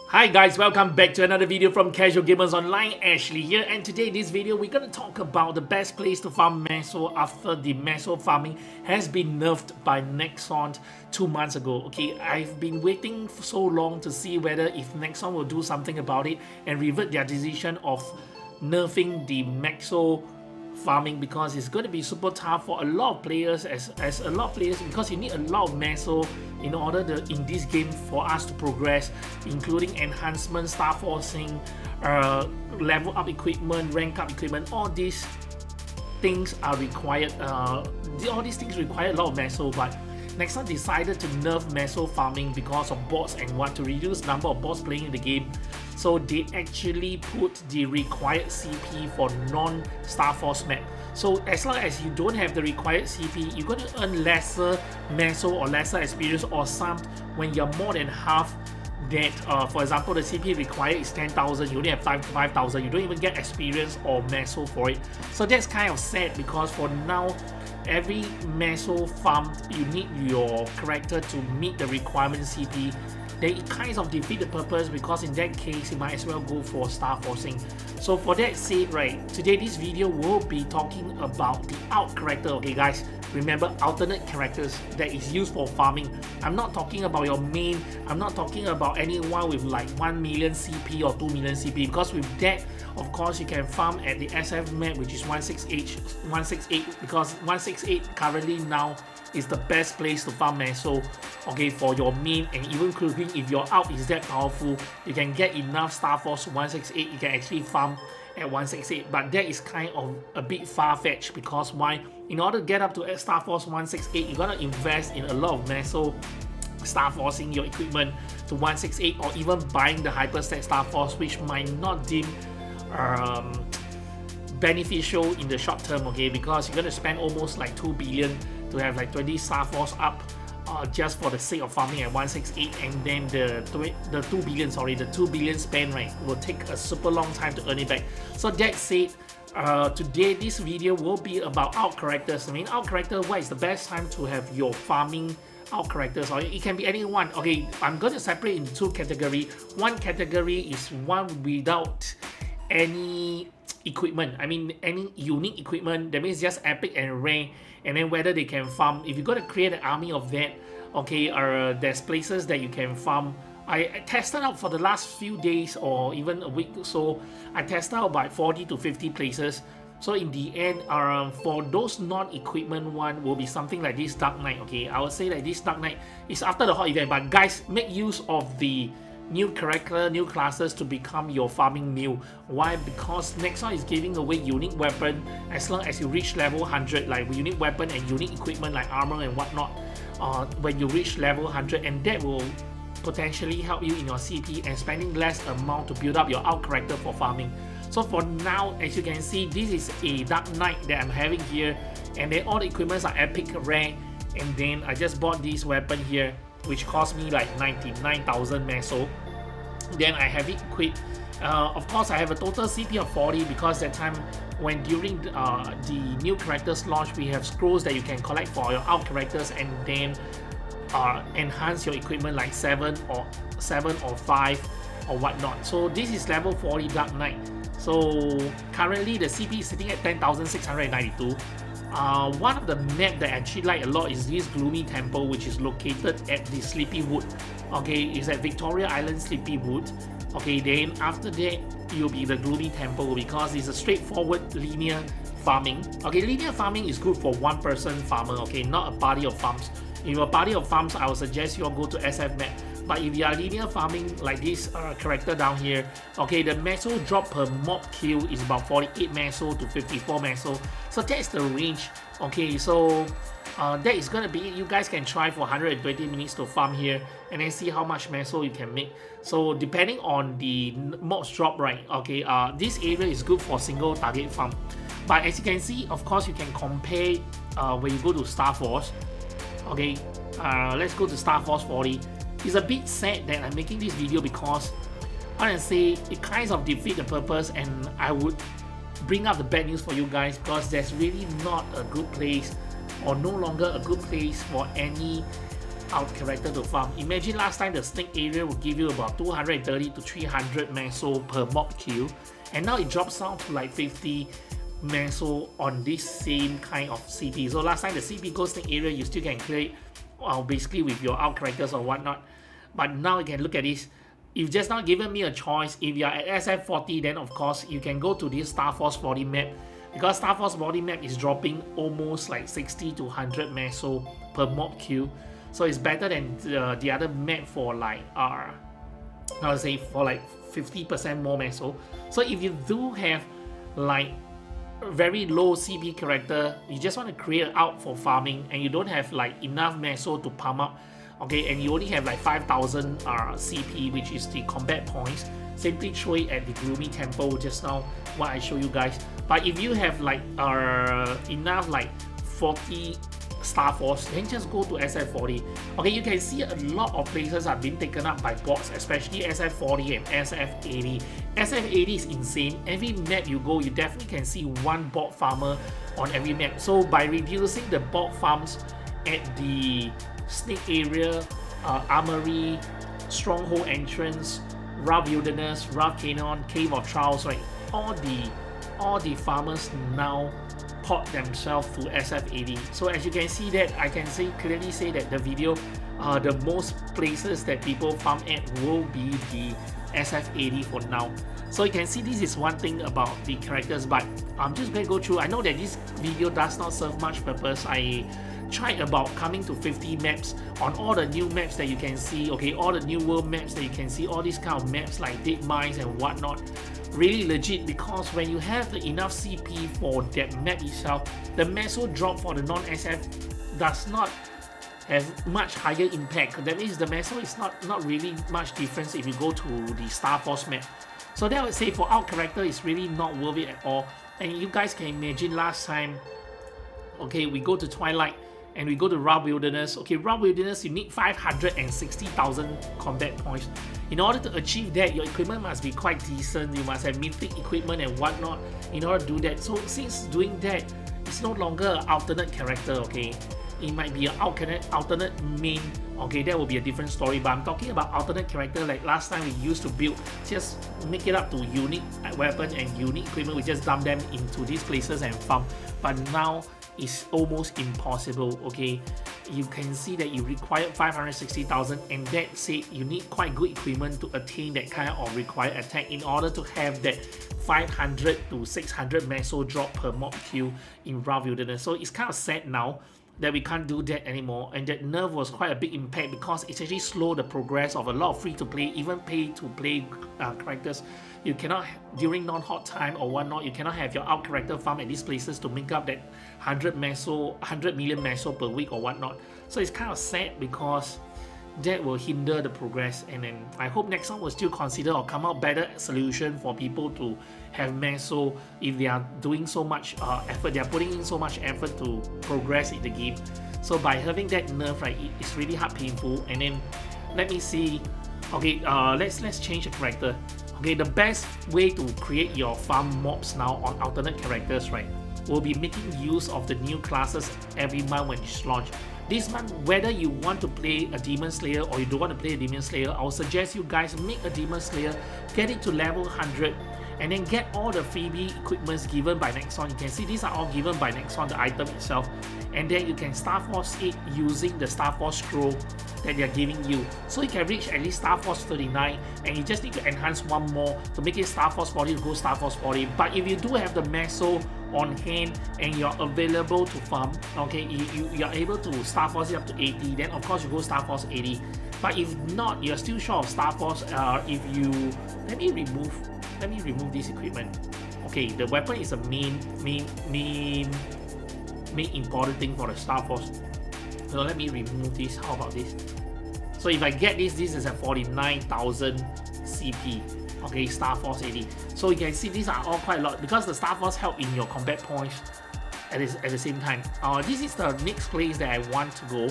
Hi guys, welcome back to another video from Casual Gamers Online. Ashley here, and today in this video we're gonna talk about the best place to farm Meso after the Meso farming has been nerfed by Nexon 2 months ago. Okay, I've been waiting for so long to see whether if Nexon will do something about it and revert their decision of nerfing the Meso farming, because it's going to be super tough for a lot of players as a lot of players, because you need a lot of Meso in order to in this game for us to progress, including enhancement, star forcing, level up equipment, rank up equipment. All these things are required. All these things require a lot of Meso, but Nexon decided to nerf Meso farming because of bots and what, to reduce number of bots playing in the game. So they actually put the required CP for non-Star Force map. So as long as you don't have the required CP, you're going to earn lesser Meso or lesser experience, or some when you're more than half that. For example, the CP required is 10,000, you only have 5,000, you don't even get experience or Meso for it. So that's kind of sad, because for now, every Meso farmed, you need your character to meet the requirement CP. Then it kind of defeat the purpose, because in that case you might as well go for star forcing. So for that said, right, today this video will be talking about the out character. Okay guys, remember, alternate characters that is used for farming. I'm not talking about your main, I'm not talking about anyone with like 1 million CP or 2 million CP, because with that, of course, you can farm at the SF map, which is 168, because 168 currently now is the best place to farm Meso, okay, for your main, and even including if your out is that powerful, you can get enough Star Force 168, you can actually farm at 168, but that is kind of a bit far-fetched, because why? In order to get up to Star Force 168, you're gonna invest in a lot of Meso, star forcing your equipment to 168, or even buying the hyperstat Star Force, which might not deem beneficial in the short term, okay, because you're going to spend almost like 2 billion to have like 20 Star Force up just for the sake of farming at 168, and then the 2 billion spend, right, will take a super long time to earn it back. So that said, today this video will be about out characters. I mean, out character, what is the best time to have your farming out characters, or it can be anyone. Okay, I'm going to separate into two categories. One category is one without any equipment, I mean any unique equipment, that means just epic and rare, and then whether they can farm. If you're going to create an army of that, okay, there's places that you can farm. I tested out for the last few days or even a week or so, I tested out about 40 to 50 places. So in the end, for those non-equipment one, will be something like this Dark Knight. Okay, I would say that this Dark Knight is after the hot event, but guys, make use of the new character, new classes to become your farming meal. Why? Because Nexon is giving away unique weapon as long as you reach level 100, like unique weapon and unique equipment like armor and whatnot, when you reach level 100, and that will potentially help you in your CP and spending less amount to build up your out character for farming. So for now, as you can see, this is a Dark Knight that I'm having here, and then all the equipments are epic rare, and then I just bought this weapon here, which cost me like 99,000 Meso. Then I have it equipped. Of course, I have a total CP of 40, because that time when during the new characters launch, we have scrolls that you can collect for your out characters, and then enhance your equipment like 7 or 5 or whatnot. So this is level 40 Dark Knight. So currently the CP is sitting at 10,692. One of the map that I actually like a lot is this Gloomy Temple, which is located at the Sleepy Wood. Okay, it's at Victoria Island Sleepy Wood. Okay, then after that you'll be the Gloomy Temple, because it's a straightforward linear farming. Okay, linear farming is good for one person farmer, okay, not a party of farms. If you're a party of farms, I would suggest you all go to SF map. But if you are linear farming like this character down here, okay, the Meso drop per mob kill is about 48 Meso to 54 Meso. So that's the range. Okay, so that is gonna be it. You guys can try for 120 minutes to farm here, and then see how much Meso you can make. So depending on the mobs drop, right, okay, this area is good for single target farm. But as you can see, of course, you can compare when you go to Star Force. Okay, let's go to Star Force 40. It's a bit sad that I'm making this video, because I can say it kind of defeats the purpose, and I would bring up the bad news for you guys, because there's really not a good place or no longer a good place for any out character to farm. Imagine last time the snake area would give you about 230 to 300 meso per mob kill, and now it drops down to like 50 meso on this same kind of CP. So last time the CP ghost snake area you still can clear it basically with your out characters or whatnot, but now you can look at this. You've just not given me a choice. If you are at SF40, then of course you can go to this Starforce 40 map, because Starforce 40 map is dropping almost like 60 to 100 meso per mob kill. So it's better than the other map for like I would say for like 50% more meso. So if you do have like very low CP character, you just want to create out for farming, and you don't have like enough meso to pump up, okay, and you only have like 5,000 CP, which is the combat points, simply throw it at the gloomy temple just now what I show you guys. But if you have like enough like 40 Starforce, then just go to SF40. Okay, you can see a lot of places are being taken up by bots, especially SF40 and SF80. SF80 is insane. Every map you go, you definitely can see one bot farmer on every map. So by reducing the bot farms at the snake area, armory, stronghold entrance, rough wilderness, rough canyon, cave of trials, right? All the farmers now port themselves to SF80. So as you can see that, I can clearly say that the video, the most places that people farm at will be the SF80 for now. So you can see this is one thing about the characters, but I'm just going to go through. I know that this video does not serve much purpose. I tried about coming to 50 maps on all the new maps that you can see, okay, all the new world maps that you can see, all these kind of maps like Dead Mines and whatnot. Really legit, because when you have enough CP for that map itself, the meso drop for the non-SF does not have much higher impact. That means the meso is not really much difference if you go to the Starforce map. So that would say for out character it's really not worth it at all. And you guys can imagine last time, okay, we go to Twilight and we go to Rough Wilderness. Okay, Rough Wilderness, you need 560,000 combat points. In order to achieve that, your equipment must be quite decent. You must have mythic equipment and whatnot in order to do that. So since doing that, it's no longer an alternate character, okay? It might be an alternate main, okay, that will be a different story. But I'm talking about alternate character like last time we used to build, just make it up to unique weapons and unique equipment. We just dump them into these places and farm. But now it's almost impossible, okay? You can see that you require 560,000, and that said you need quite good equipment to attain that kind of required attack in order to have that 500 to 600 meso drop per mob kill in Rough Wilderness. So it's kind of sad now that we can't do that anymore, and that nerf was quite a big impact because it actually slowed the progress of a lot of free-to-play, even pay-to-play characters. You cannot, during non-hot time or whatnot, you cannot have your out character farm at these places to make up that 100 million meso per week or whatnot. So it's kind of sad because that will hinder the progress, and then I hope next one will still consider or come out better solution for people to have meso if they are doing so much effort, they are putting in so much effort to progress in the game. So by having that nerf, right, it's really hard painful. And then let me see, okay, let's change the character. Okay, the best way to create your farm mobs now on alternate characters, right, will be making use of the new classes every month when it's launched. This month, whether you want to play a Demon Slayer or you don't want to play a Demon Slayer, I would suggest you guys make a Demon Slayer, get it to level 100, and then get all the freebie equipments given by Nexon. You can see these are all given by Nexon, the item itself. And then you can Starforce it using the Starforce scroll that they are giving you. So you can reach at least Starforce 39, and you just need to enhance one more to make it Starforce 40 to go Starforce 40. But if you do have the meso on hand and you're available to farm, okay, you are able to Starforce it up to 80, then of course you go Starforce 80. But if not, you're still short of Starforce. If you let me remove this equipment. Okay, the weapon is a main important thing for the Starforce. So let me remove this. How about this? So if I get this is a 49,000 CP. Okay, Starforce 80. So you can see these are all quite a lot because the Starforce help in your combat points at the same time. This is the next place that I want to go.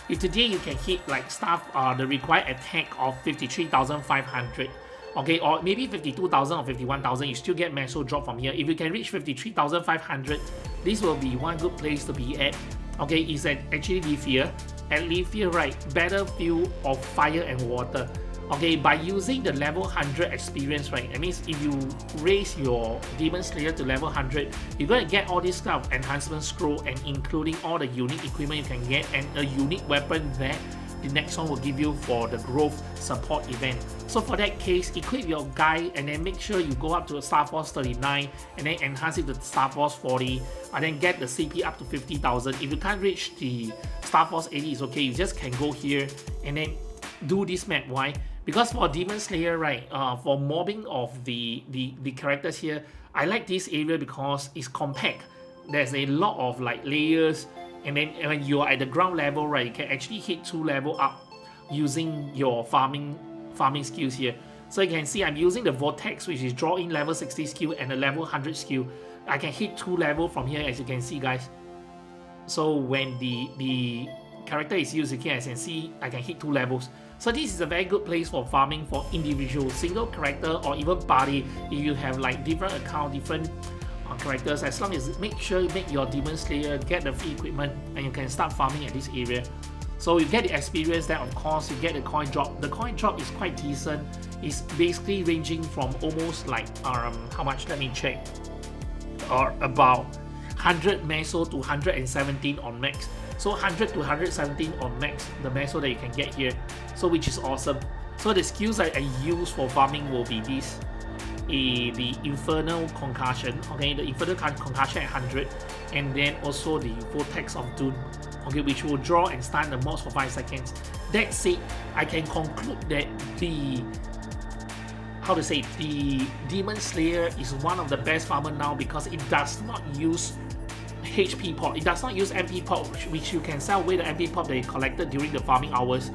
If today you can hit like the required attack of 53,500, okay, or maybe 52,000 or 51,000, you still get meso drop from here. If you can reach 53,500, this will be one good place to be at okay, is actually live here. And live here, right, battlefield of fire and water. Okay, by using the level 100 experience, right, that means if you raise your Demon Slayer to level 100, you're going to get all this kind of enhancement scroll and including all the unique equipment you can get and a unique weapon that the next one will give you for the growth support event. So for that case, equip your guy and then make sure you go up to a starforce 39 and then enhance it to starforce 40 and then get the CP up to 50,000. If you can't reach the starforce 80, it's okay, you just can go here and then do this map. Why? Because for Demon Slayer, right, for mobbing of the characters here, I like this area because it's compact. There's a lot of like layers, and then when you're at the ground level, right, you can actually hit 2 level up using your farming skills here. So you can see I'm using the Vortex, which is draw in level 60 skill and a level 100 skill. I can hit 2 level from here, as you can see, guys. So when the character is used here, as you can see, I can hit 2 levels. So this is a very good place for farming for individual, single character or even party. If you have like different account, different characters, as long as make sure you make your Demon Slayer, get the free equipment, and you can start farming at this area. So you get the experience there, of course, you get the coin drop. The coin drop is quite decent. It's basically ranging from almost like, how much, let me check, or about 100 Meso to 117 on max. So 100 to 117 on max, the Meso that you can get here. So which is awesome. So the skills that I use for farming will be this. The Infernal Concussion, okay, the Infernal Concussion at 100, and then also the Vortex of Doom, okay, which will draw and stun the mobs for 5 seconds. That said, I can conclude that the Demon Slayer is one of the best farmer now because it does not use HP pot. It does not use MP pot, which you can sell away the MP pot that you collected during the farming hours,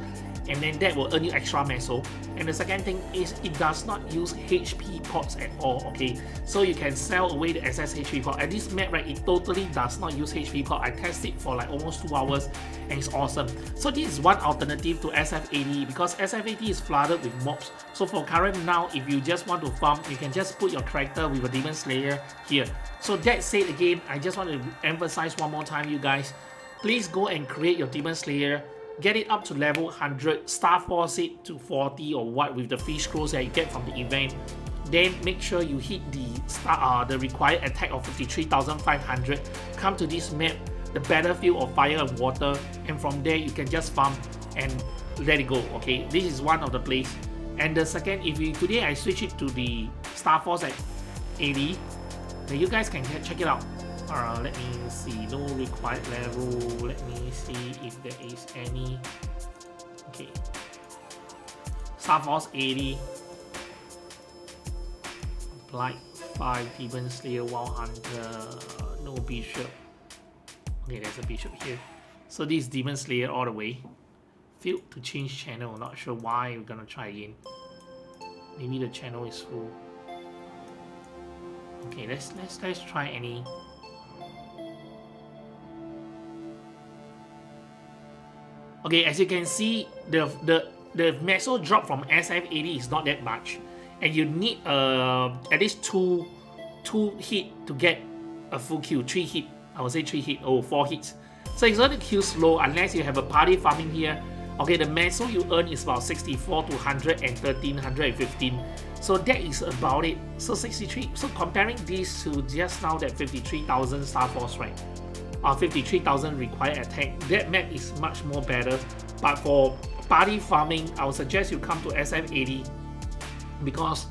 and then that will earn you extra Meso. And the second thing is it does not use HP pots at all, okay? So you can sell away the excess HP pot. At this map, right, it totally does not use HP pot. I tested it for like almost 2 hours and it's awesome. So this is one alternative to SF80 because SF80 is flooded with mobs. So for current now, if you just want to farm, you can just put your character with a Demon Slayer here. So that said, again, I just want to emphasize one more time, you guys, please go and create your Demon Slayer. Get it up to level 100, starforce it to 40 or what with the free scrolls that you get from the event. Then make sure you hit the required attack of 53,500. Come to this map, the battlefield of fire and water, and from there you can just farm and let it go. Okay, this is one of the place. And the second, today I switch it to the starforce at 80. Then you guys can check it out. Let me see, no required level, let me see if there is any. Okay, starforce 80, applied 5, Demon Slayer, Wild Hunter, no bishop. Okay, there's a bishop here. So this is Demon Slayer all the way. Failed to change channel, not sure why, we're gonna try again. Maybe the channel is full. Okay, let's try any. Okay, as you can see, the Meso drop from SF80 is not that much, and you need at least two hit to get a full kill. 3 hit, I would say 3 hit. Oh, 4 hits. So it's going to kill slow unless you have a party farming here. Okay, the Meso you earn is about 64 to 113, 115. So that is about it. So 63. So comparing this to just now that 53,000 starforce, right? 53,000 required attack, that map is much more better. But for party farming, I would suggest you come to SF80 because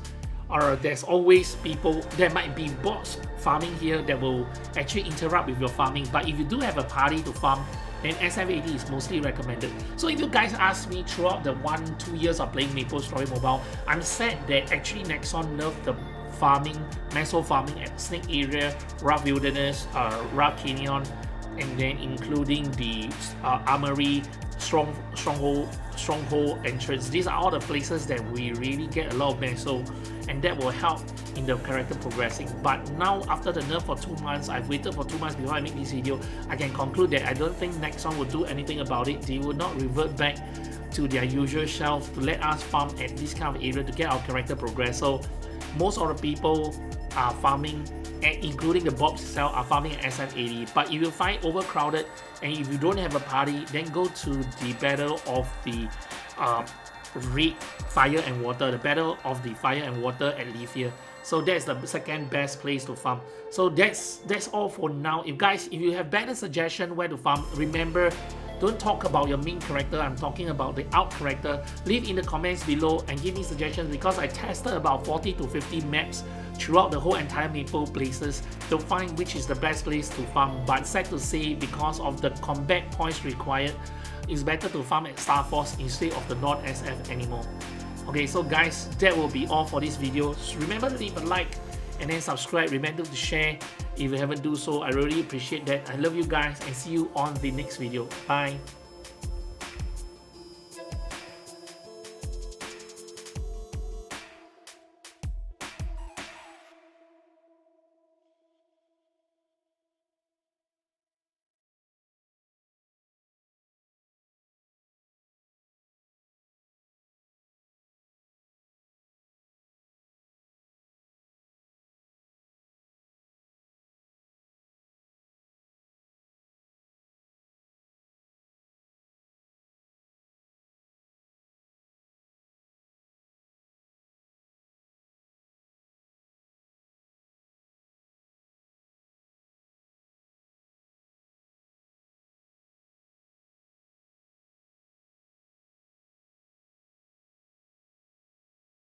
there's always people, there might be bots farming here that will actually interrupt with your farming. But if you do have a party to farm, then SF80 is mostly recommended. So if you guys ask me throughout the 1-2 years of playing Maplestory Mobile, I'm sad that actually Nexon nerfed the farming, Meso farming at Snake Area, Rough Wilderness, Rough Canyon, and then including the Armory, Stronghold entrance. These are all the places that we really get a lot of Meso, and that will help in the character progressing. But now after the nerf for 2 months, I've waited for 2 months before I make this video, I can conclude that I don't think Nexon will do anything about it. They will not revert back to their usual shelf to let us farm at this kind of area to get our character progress. So most of the people are farming including the mobs itself, are farming at SF80. But if you find overcrowded and if you don't have a party, then go to the battle of the red fire and water, the battle of the fire and water at Lithia. So that's the second best place to farm. So that's all for now. If you have better suggestion where to farm, remember, don't talk about your main character, I'm talking about the out character. Leave in the comments below and give me suggestions, because I tested about 40 to 50 maps throughout the whole entire Maple places to find which is the best place to farm. But sad to say, because of the combat points required, it's better to farm at Starforce instead of the non-SF anymore. Okay, so guys, that will be all for this video. Remember to leave a like and then subscribe. Remember to share if you haven't do so. I really appreciate that. I love you guys and see you on the next video. Bye.